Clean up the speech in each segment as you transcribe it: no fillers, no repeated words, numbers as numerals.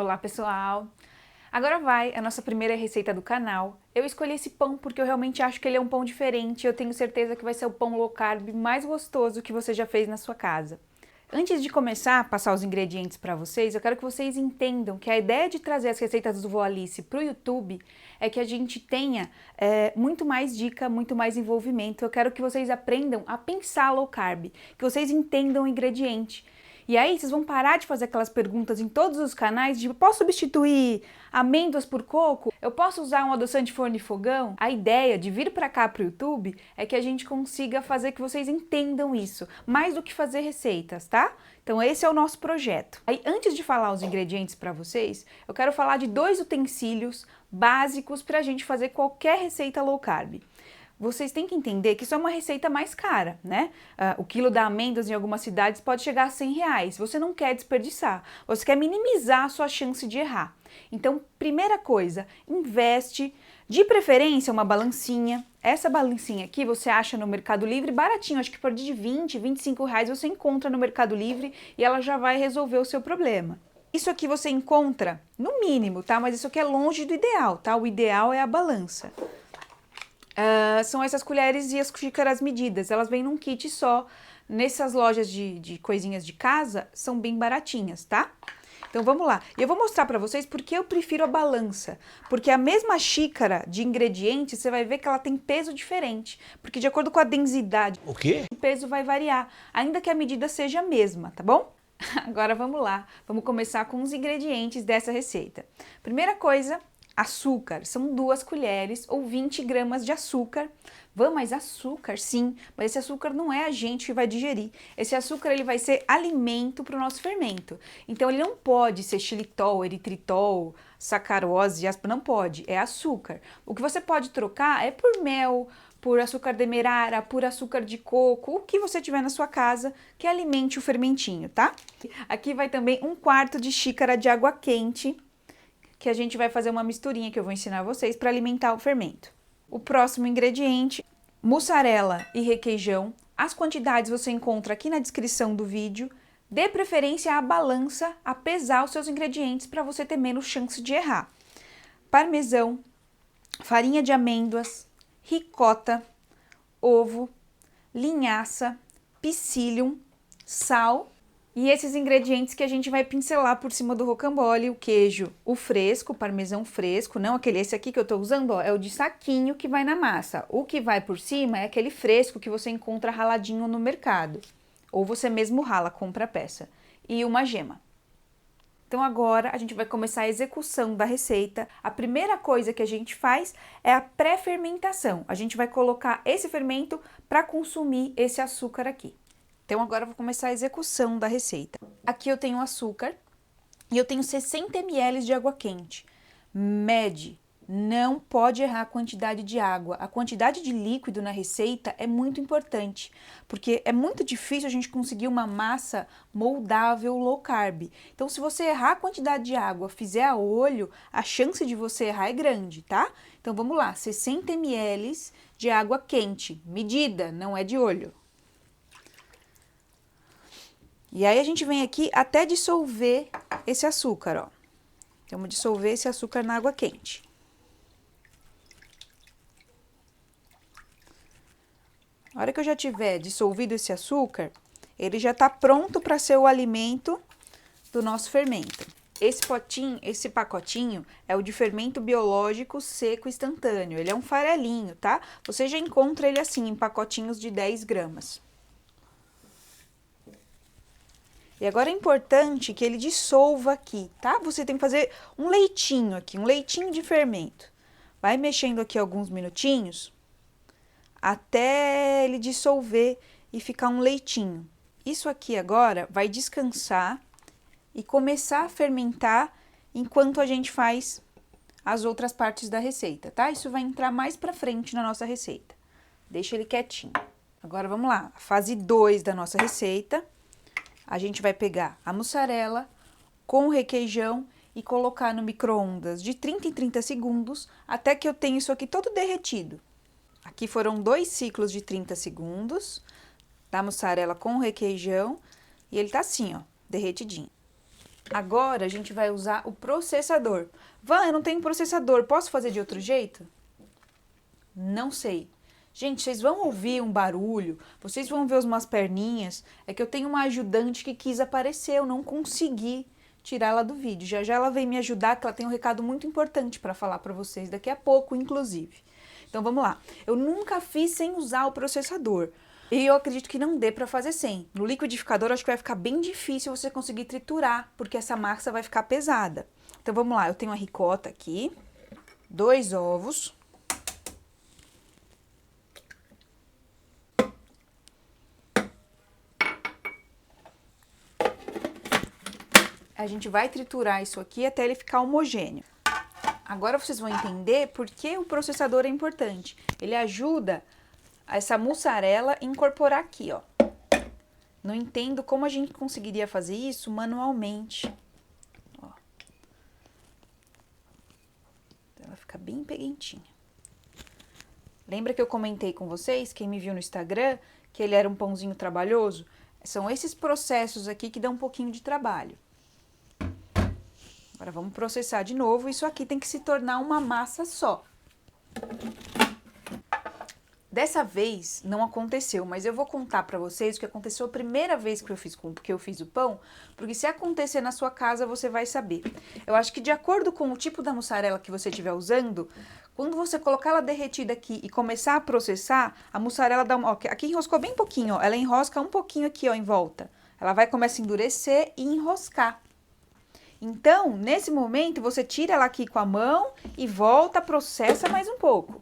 Olá pessoal! Agora vai a nossa primeira receita do canal. Eu escolhi esse pão porque eu realmente acho que ele é um pão diferente. Eu tenho certeza que vai ser o pão low carb mais gostoso que você já fez na sua casa. Antes de começar a passar os ingredientes para vocês, eu quero que vocês entendam que a ideia de trazer as receitas do Vô Alice para o YouTube é que a gente tenha muito mais dica, muito mais envolvimento. Eu quero que vocês aprendam a pensar low carb, que vocês entendam o ingrediente. E aí vocês vão parar de fazer aquelas perguntas em todos os canais de posso substituir amêndoas por coco? Eu posso usar um adoçante forno e fogão? A ideia de vir para cá para o YouTube é que a gente consiga fazer que vocês entendam isso, mais do que fazer receitas, tá? Então esse é o nosso projeto. Aí antes de falar os ingredientes para vocês, eu quero falar de 2 utensílios básicos para a gente fazer qualquer receita low carb. Vocês têm que entender que isso é uma receita mais cara, né? O quilo da amêndoas em algumas cidades pode chegar a R$100. Você não quer desperdiçar, você quer minimizar a sua chance de errar. Então, primeira coisa, investe, de preferência, uma balancinha. Essa balancinha aqui você acha no Mercado Livre baratinho, acho que por de R$20, R$25 você encontra no Mercado Livre e ela já vai resolver o seu problema. Isso aqui você encontra no mínimo, tá? Mas isso aqui é longe do ideal, tá? O ideal é a balança. São essas colheres e as xícaras medidas, elas vêm num kit só. Nessas lojas de coisinhas de casa, são bem baratinhas, tá? Então vamos lá, e eu vou mostrar pra vocês porque eu prefiro a balança, porque a mesma xícara de ingredientes, você vai ver que ela tem peso diferente, porque de acordo com a densidade, o peso vai variar, ainda que a medida seja a mesma, tá bom? Agora vamos lá, vamos começar com os ingredientes dessa receita. Primeira coisa, açúcar, são 2 colheres ou 20 gramas de açúcar. Mas açúcar sim, mas esse açúcar não é a gente que vai digerir. Esse açúcar ele vai ser alimento para o nosso fermento. Então ele não pode ser xilitol, eritritol, sacarose, não pode, é açúcar. O que você pode trocar é por mel, por açúcar demerara, por açúcar de coco, o que você tiver na sua casa que alimente o fermentinho, tá? Aqui vai também 1/4 de xícara de água quente, que a gente vai fazer uma misturinha que eu vou ensinar vocês para alimentar o fermento. O próximo ingrediente, mussarela e requeijão. As quantidades você encontra aqui na descrição do vídeo. Dê preferência à balança, a pesar os seus ingredientes para você ter menos chance de errar. Parmesão, farinha de amêndoas, ricota, ovo, linhaça, psyllium, sal. E esses ingredientes que a gente vai pincelar por cima do rocambole, o queijo, o fresco, o parmesão fresco, não esse aqui que eu tô usando, ó, é o de saquinho que vai na massa. O que vai por cima é aquele fresco que você encontra raladinho no mercado. Ou você mesmo rala, compra a peça. E uma gema. Então agora a gente vai começar a execução da receita. A primeira coisa que a gente faz é a pré-fermentação. A gente vai colocar esse fermento para consumir esse açúcar aqui. Então agora eu vou começar a execução da receita. Aqui eu tenho açúcar e eu tenho 60 ml de água quente. Mede, não pode errar a quantidade de água. A quantidade de líquido na receita é muito importante, porque é muito difícil a gente conseguir uma massa moldável low carb. Então se você errar a quantidade de água, fizer a olho, a chance de você errar é grande, tá? Então vamos lá, 60 ml de água quente, medida, não é de olho. E aí a gente vem aqui até dissolver esse açúcar, ó. Então, vamos dissolver esse açúcar na água quente. Na hora que eu já tiver dissolvido esse açúcar, ele já tá pronto para ser o alimento do nosso fermento. Esse pacotinho é o de fermento biológico seco instantâneo. Ele é um farelinho, tá? Você já encontra ele assim, em pacotinhos de 10 gramas. E agora é importante que ele dissolva aqui, tá? Você tem que fazer um leitinho aqui, um leitinho de fermento. Vai mexendo aqui alguns minutinhos, até ele dissolver e ficar um leitinho. Isso aqui agora vai descansar e começar a fermentar enquanto a gente faz as outras partes da receita, tá? Isso vai entrar mais pra frente na nossa receita. Deixa ele quietinho. Agora vamos lá, fase 2 da nossa receita. A gente vai pegar a mussarela com o requeijão e colocar no micro-ondas de 30 em 30 segundos, até que eu tenha isso aqui todo derretido. Aqui foram 2 ciclos de 30 segundos, da mussarela com o requeijão, e ele tá assim, ó, derretidinho. Agora a gente vai usar o processador. Van, eu não tenho processador, posso fazer de outro jeito? Não sei. Gente, vocês vão ouvir um barulho, vocês vão ver umas perninhas. É que eu tenho uma ajudante que quis aparecer, eu não consegui tirar ela do vídeo. Já já ela vem me ajudar, que ela tem um recado muito importante para falar para vocês, daqui a pouco, inclusive. Então vamos lá. Eu nunca fiz sem usar o processador. E eu acredito que não dê para fazer sem. No liquidificador acho que vai ficar bem difícil você conseguir triturar, porque essa massa vai ficar pesada. Então vamos lá, eu tenho a ricota aqui, 2 ovos. A gente vai triturar isso aqui até ele ficar homogêneo. Agora vocês vão entender por que o processador é importante. Ele ajuda essa mussarela incorporar aqui, ó. Não entendo como a gente conseguiria fazer isso manualmente. Ó. Ela fica bem peguentinha. Lembra que eu comentei com vocês, quem me viu no Instagram, que ele era um pãozinho trabalhoso? São esses processos aqui que dão um pouquinho de trabalho. Agora vamos processar de novo. Isso aqui tem que se tornar uma massa só. Dessa vez não aconteceu, mas eu vou contar para vocês o que aconteceu a primeira vez que eu fiz o pão, porque se acontecer na sua casa você vai saber. Eu acho que de acordo com o tipo da mussarela que você estiver usando, quando você colocar ela derretida aqui e começar a processar, a mussarela dá uma... Ó, aqui enroscou bem pouquinho, ó, ela enrosca um pouquinho aqui, ó, em volta. Ela vai começar a endurecer e enroscar. Então, nesse momento, você tira ela aqui com a mão e volta, processa mais um pouco.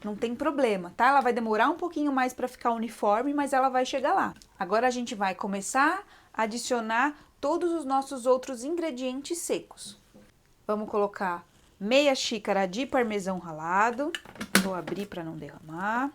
Não tem problema, tá? Ela vai demorar um pouquinho mais para ficar uniforme, mas ela vai chegar lá. Agora a gente vai começar a adicionar todos os nossos outros ingredientes secos. Vamos colocar meia xícara de parmesão ralado. Vou abrir para não derramar.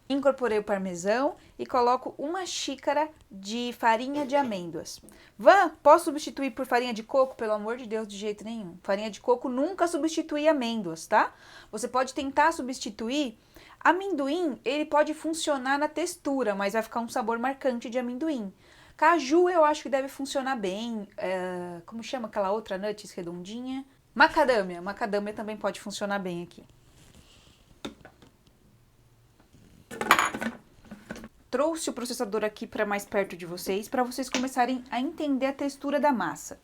Incorporei o parmesão e coloco uma xícara de farinha de amêndoas. Van, posso substituir por farinha de coco? Pelo amor de Deus, de jeito nenhum. Farinha de coco nunca substitui amêndoas, tá? Você pode tentar substituir. Amendoim, ele pode funcionar na textura, mas vai ficar um sabor marcante de amendoim. Caju eu acho que deve funcionar bem. Como chama aquela outra nuts redondinha? Macadâmia. Macadâmia também pode funcionar bem aqui. Trouxe o processador aqui para mais perto de vocês, para vocês começarem a entender a textura da massa.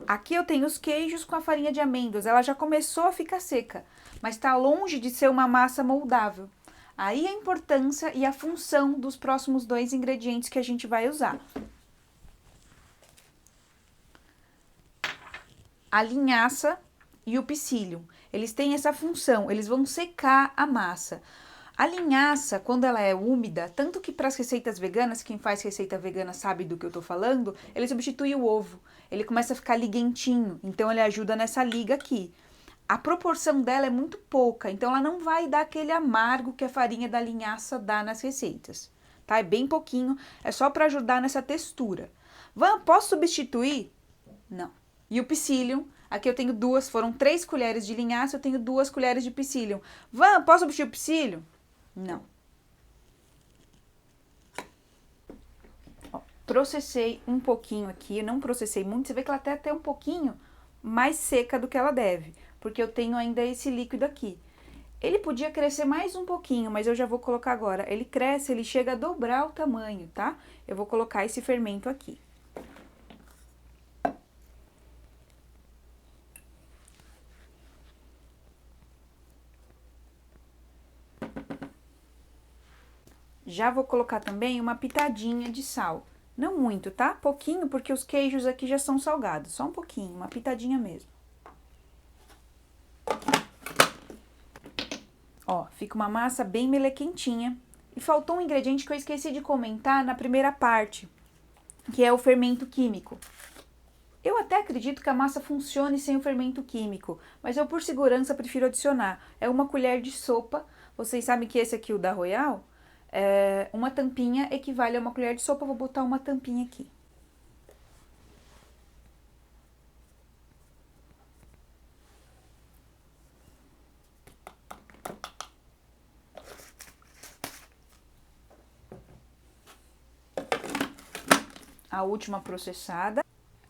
Aqui eu tenho os queijos com a farinha de amêndoas, ela já começou a ficar seca, mas está longe de ser uma massa moldável. Aí a importância e a função dos próximos 2 ingredientes que a gente vai usar. A linhaça e o psyllium. Eles têm essa função, eles vão secar a massa. A linhaça, quando ela é úmida, tanto que para as receitas veganas, quem faz receita vegana sabe do que eu tô falando, ele substitui o ovo. Ele começa a ficar liguentinho, então ele ajuda nessa liga aqui. A proporção dela é muito pouca, então ela não vai dar aquele amargo que a farinha da linhaça dá nas receitas, tá? É bem pouquinho, é só para ajudar nessa textura. Van, posso substituir? Não. E o psyllium, aqui eu tenho 2, foram 3 colheres de linhaça, eu tenho 2 colheres de psyllium. Van, posso substituir o psyllium? Não. Ó, processei um pouquinho aqui, eu não processei muito, você vê que ela tá até um pouquinho mais seca do que ela deve, porque eu tenho ainda esse líquido aqui. Ele podia crescer mais um pouquinho, mas eu já vou colocar agora. Ele cresce, ele chega a dobrar o tamanho, tá? Eu vou colocar esse fermento aqui. Já vou colocar também uma pitadinha de sal. Não muito, tá? Pouquinho, porque os queijos aqui já são salgados. Só um pouquinho, uma pitadinha mesmo. Ó, fica uma massa bem melequentinha. E faltou um ingrediente que eu esqueci de comentar na primeira parte, que é o fermento químico. Eu até acredito que a massa funcione sem o fermento químico, mas eu por segurança prefiro adicionar. É uma colher de sopa. Vocês sabem que esse aqui, o da Royal, uma tampinha equivale a uma colher de sopa. Eu vou botar uma tampinha aqui. A última processada.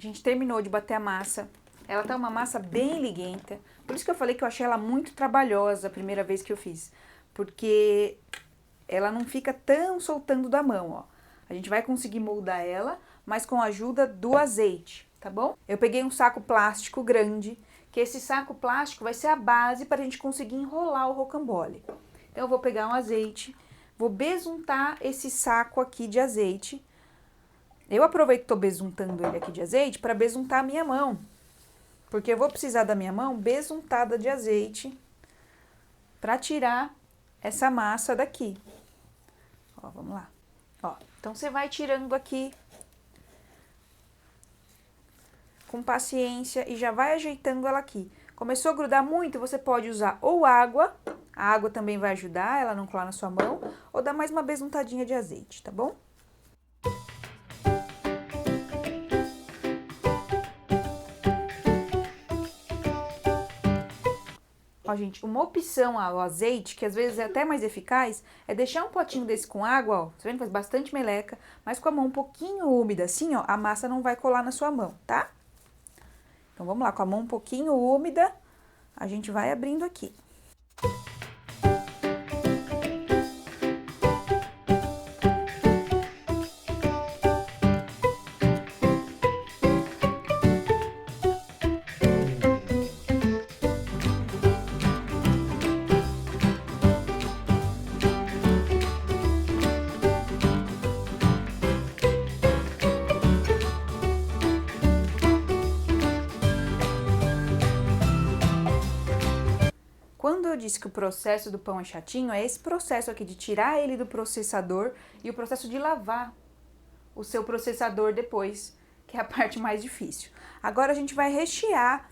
A gente terminou de bater a massa. Ela tá uma massa bem liguenta. Por isso que eu falei que eu achei ela muito trabalhosa a primeira vez que eu fiz. Porque ela não fica tão soltando da mão, ó. A gente vai conseguir moldar ela, mas com a ajuda do azeite, tá bom? Eu peguei um saco plástico grande, que esse saco plástico vai ser a base para a gente conseguir enrolar o rocambole. Então eu vou pegar um azeite, vou besuntar esse saco aqui de azeite. Eu aproveito que tô besuntando ele aqui de azeite para besuntar a minha mão. Porque eu vou precisar da minha mão besuntada de azeite para tirar essa massa daqui. Ó, vamos lá. Ó, então você vai tirando aqui com paciência e já vai ajeitando ela aqui. Começou a grudar muito, você pode usar ou água, a água também vai ajudar ela não colar na sua mão, ou dar mais uma besuntadinha de azeite, tá bom? Ó, gente, uma opção ao azeite, que às vezes é até mais eficaz, é deixar um potinho desse com água, ó, tá vendo? Faz bastante meleca, mas com a mão um pouquinho úmida assim, ó, a massa não vai colar na sua mão, tá? Então, vamos lá, com a mão um pouquinho úmida, a gente vai abrindo aqui. Quando eu disse que o processo do pão é chatinho, é esse processo aqui de tirar ele do processador e o processo de lavar o seu processador depois, que é a parte mais difícil. Agora a gente vai rechear.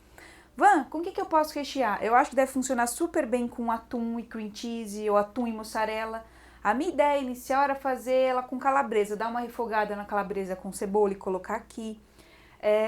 Van, com o que eu posso rechear? Eu acho que deve funcionar super bem com atum e cream cheese ou atum e mussarela. A minha ideia inicial era fazer ela com calabresa, dar uma refogada na calabresa com cebola e colocar aqui.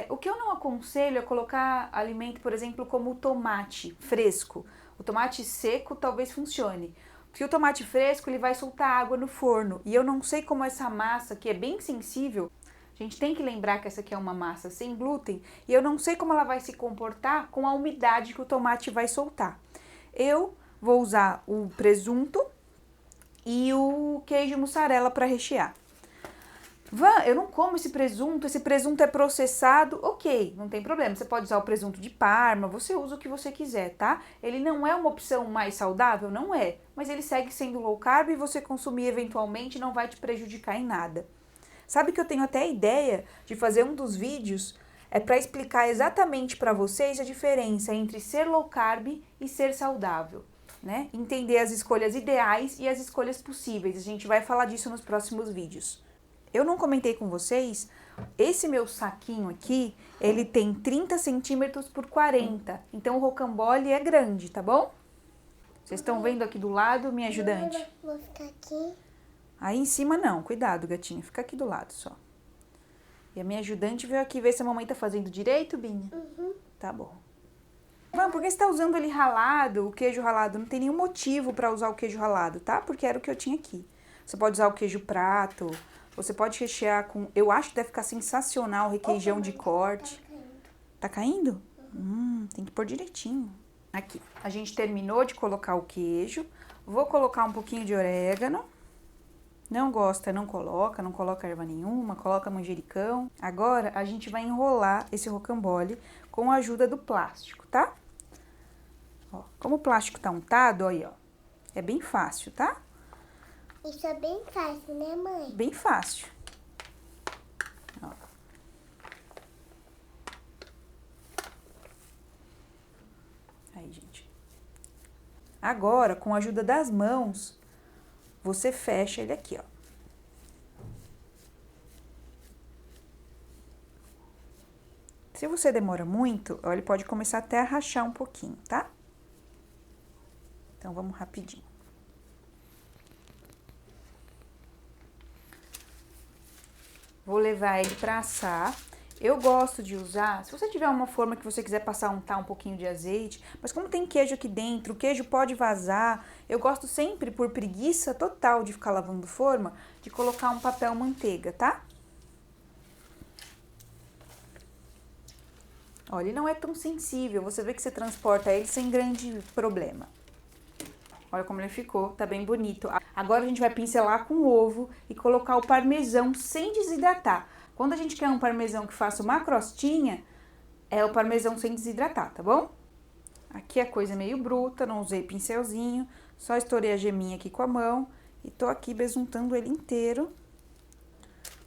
O que eu não aconselho é colocar alimento, por exemplo, como o tomate fresco. O tomate seco talvez funcione, porque o tomate fresco ele vai soltar água no forno e eu não sei como essa massa que é bem sensível, a gente tem que lembrar que essa aqui é uma massa sem glúten e eu não sei como ela vai se comportar com a umidade que o tomate vai soltar. Eu vou usar o presunto e o queijo mussarela para rechear. Van, eu não como esse presunto é processado, ok, não tem problema, você pode usar o presunto de Parma, você usa o que você quiser, tá? Ele não é uma opção mais saudável? Não é, mas ele segue sendo low carb e você consumir eventualmente não vai te prejudicar em nada. Sabe que eu tenho até a ideia de fazer um dos vídeos para explicar exatamente para vocês a diferença entre ser low carb e ser saudável, né? Entender as escolhas ideais e as escolhas possíveis, a gente vai falar disso nos próximos vídeos. Eu não comentei com vocês, esse meu saquinho aqui, ele tem 30 centímetros por 40, então o rocambole é grande, tá bom? Vocês estão vendo aqui do lado, minha ajudante? Vou ficar aqui. Aí em cima não, cuidado, gatinho, fica aqui do lado só. E a minha ajudante veio aqui ver se a mamãe tá fazendo direito, Binha? Uhum. Tá bom. Vamos, por que você tá usando ele ralado, o queijo ralado? Não tem nenhum motivo pra usar o queijo ralado, tá? Porque era o que eu tinha aqui. Você pode usar o queijo prato... Você pode rechear com... Eu acho que deve ficar sensacional o requeijão de corte. Tá caindo? Tem que pôr direitinho. Aqui. A gente terminou de colocar o queijo. Vou colocar um pouquinho de orégano. Não gosta, não coloca erva nenhuma, coloca manjericão. Agora, a gente vai enrolar esse rocambole com a ajuda do plástico, tá? Ó, como o plástico tá untado, aí, ó. É bem fácil, tá? Isso é bem fácil, né, mãe? Bem fácil. Ó. Aí, gente. Agora, com a ajuda das mãos, você fecha ele aqui, ó. Se você demora muito, ó, ele pode começar até a rachar um pouquinho, tá? Então, vamos rapidinho. Vou levar ele para assar. Eu gosto de usar, se você tiver uma forma que você quiser passar untar um pouquinho de azeite, mas como tem queijo aqui dentro, o queijo pode vazar, eu gosto sempre, por preguiça total de ficar lavando forma, de colocar um papel manteiga, tá? Ó, ele não é tão sensível, você vê que você transporta ele sem grande problema. Olha como ele ficou, tá bem bonito. Agora a gente vai pincelar com o ovo e colocar o parmesão sem desidratar. Quando a gente quer um parmesão que faça uma crostinha, é o parmesão sem desidratar, tá bom? Aqui a coisa é meio bruta, não usei pincelzinho, só estourei a geminha aqui com a mão e tô aqui besuntando ele inteiro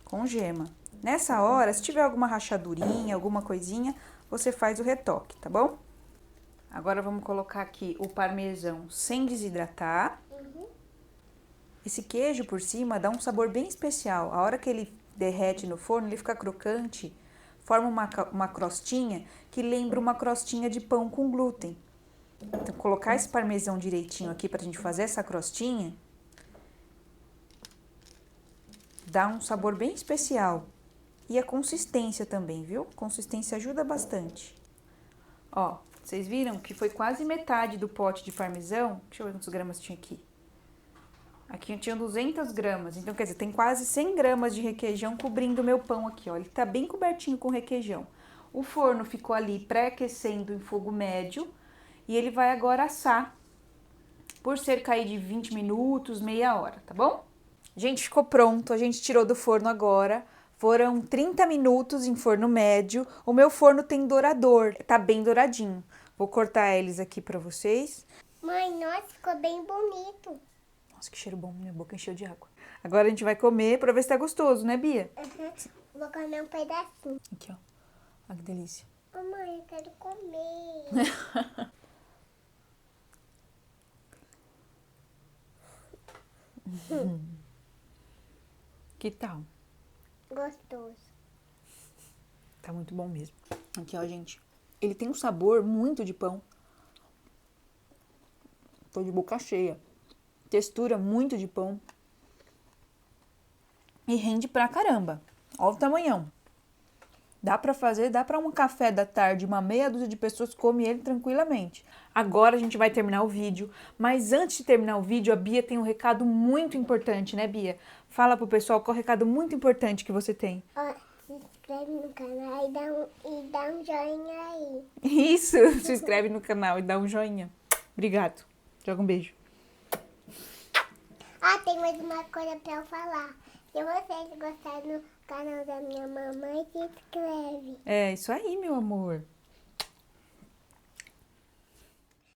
com gema. Nessa hora, se tiver alguma rachadurinha, alguma coisinha, você faz o retoque, tá bom? Agora vamos colocar aqui o parmesão sem desidratar. Esse queijo por cima dá um sabor bem especial. A hora que ele derrete no forno, ele fica crocante, forma uma crostinha que lembra uma crostinha de pão com glúten. Então, colocar esse parmesão direitinho aqui pra gente fazer essa crostinha, dá um sabor bem especial. E a consistência também, viu? Consistência ajuda bastante. Ó, vocês viram que foi quase metade do pote de parmesão? Deixa eu ver quantos gramas tinha aqui. Aqui eu tinha 200 gramas, então quer dizer, tem quase 100 gramas de requeijão cobrindo o meu pão aqui, ó. Ele tá bem cobertinho com requeijão. O forno ficou ali pré-aquecendo em fogo médio e ele vai agora assar por cerca aí de 20 minutos, meia hora, tá bom? Gente, ficou pronto, a gente tirou do forno agora. Foram 30 minutos em forno médio. O meu forno tem dourador, tá bem douradinho. Vou cortar eles aqui pra vocês. Mãe, nossa, ficou bem bonito. Nossa, que cheiro bom, minha boca encheu de água. Agora a gente vai comer pra ver se tá gostoso, né, Bia? Vou comer um pedacinho. Aqui, ó. Olha que delícia. Ô, mãe, eu quero comer. Que tal? Gostoso. Tá muito bom mesmo. Aqui, ó, gente. Ele tem um sabor muito de pão. Tô de boca cheia. Textura muito de pão. E rende pra caramba. Olha o tamanhão. Dá pra fazer, dá pra um café da tarde, uma meia dúzia de pessoas come ele tranquilamente. Agora a gente vai terminar o vídeo, mas antes de terminar o vídeo, a Bia tem um recado muito importante, né, Bia? Fala pro pessoal qual é o recado muito importante que você tem. Ó, se inscreve no canal e dá um joinha aí. Isso, se inscreve no canal e dá um joinha. Obrigado. Joga um beijo. Ah, tem mais uma coisa pra eu falar. Se vocês gostaram do canal da minha mamãe, se inscreve. É isso aí, meu amor.